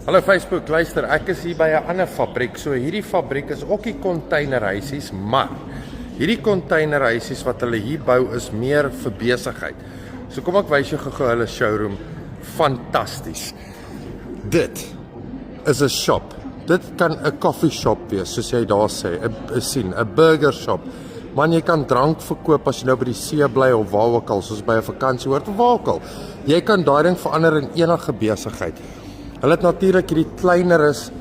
Hallo Facebook, luister, ek is hier by 'n ander fabriek. So hierdie fabriek is ook die containerhuisies, maar hierdie containerhuisies wat hulle hier bou is meer vir besigheid. So kom ek wys jou gou hulle showroom. Fantasties. Dit is 'n shop. Dit kan 'n coffee shop wees, soos jy daar sê, 'n burger shop. Man, jy kan drank verkoop as jy nou by die see bly of waar ook al, soos by 'n vakansieoord of waar ook al. Jy kan daai ding verander in enige besigheid. Hulle het natuurlik hierdie kleiner is,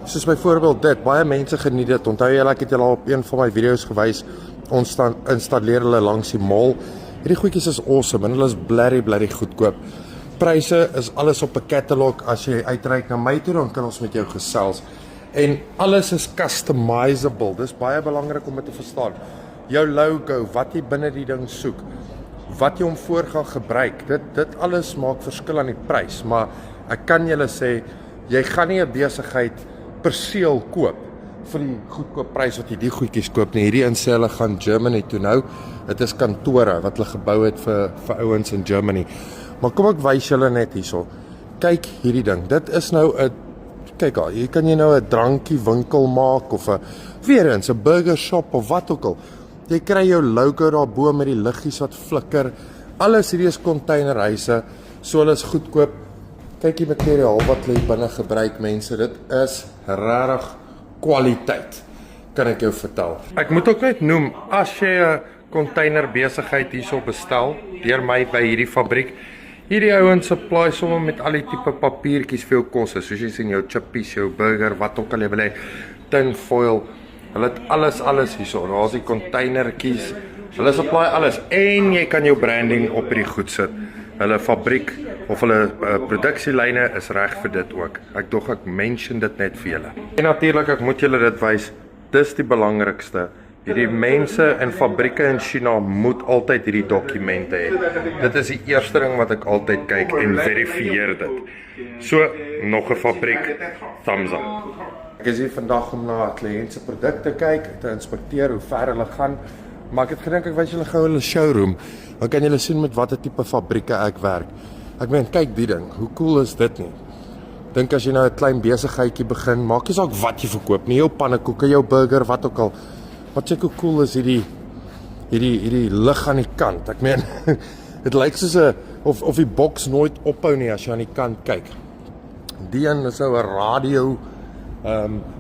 soos byvoorbeeld dit, baie mense geniet dit. Onthou jy, ek het julle al op een van my video's gewys, ons installeer hulle langs die mall. Hierdie goedjies is awesome en hulle is blerry goedkoop. Pryse is alles op 'n catalog. As jy uitreik na my toe, dan kan ons met jou gesels. En alles is customizable. Dis baie belangrik om dit te verstaan. Jou logo, wat jy binne die ding soek, wat jy hom voor gaan gebruik, dit alles maak verskil aan die prys, maar ek kan julle sê, jy gaan nie 'n besigheid perseel koop vir die goedkoop prys wat jy die goedjies koop nie. Hierdie insê hulle gaan Germany toe nou. Dit is kantore wat hulle gebou het vir ouens in Germany. Maar kom ek wys julle net hierso. Kyk hierdie ding. Dit is nou 'n kyk al, jy kan nou 'n drankie winkel maak of weer eens 'n burger shop of wat ook al. Jy kry jou logo daarbo met die liggies wat flikker. Alles hierdie is containerhuise, so hulle is goedkoop. Kyk die materiaal wat hulle binne gebruik, mense, dit is regtig kwaliteit, kan ek jou vertel. Ek moet ook net noem, as jy 'n container besigheid hierso bestel, deur my by hierdie fabriek, hierdie ouens supply sommer met al die tipe papiertjies vir jou kosse, soos jy sien jou chippies, jou burger, wat ook al jy wil hê, tin foil, hulle het alles hierso, daar is die containertjies, hulle supply alles, en jy kan jou branding op hierdie goed sit. Hulle fabriek of hulle produksielyne is reg vir dit ook. Ek mention dit net vir julle. En natuurlik, ek moet julle dit wys, dis die belangrikste. Hierdie mense en fabrieke in China moet altyd hierdie dokumente hê. Dit is die eerste ding wat ek altyd kyk en verifieer dit. So, nog 'n fabriek, thumbs up. Ek is hier vandag om na 'n kliënt se produkte kyk, te inspekteer hoe ver hulle gaan. Maar ek het gedink ek wys julle gou hulle showroom. Dan kan julle sien met watter tipe fabrieke ek werk. Ek meen, kyk die ding, hoe cool is dit nie? Dink as jy nou 'n klein besigheidjie begin, maak nie saak wat jy verkoop nie, jou pannekoeke, jou burger, wat ook al. Wat check hoe cool is hierdie lig aan die kant. Ek meen, dit lyk soos of die boks nooit ophou nie as jy aan die kant kyk. Die een is nou 'n radio.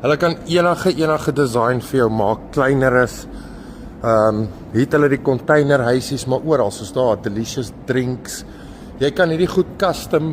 Hulle kan enige design vir jou maak, kleiner is. Hier het hulle die containerhuisies, maar oral soos daar delicious drinks. Jy kan hierdie goed custom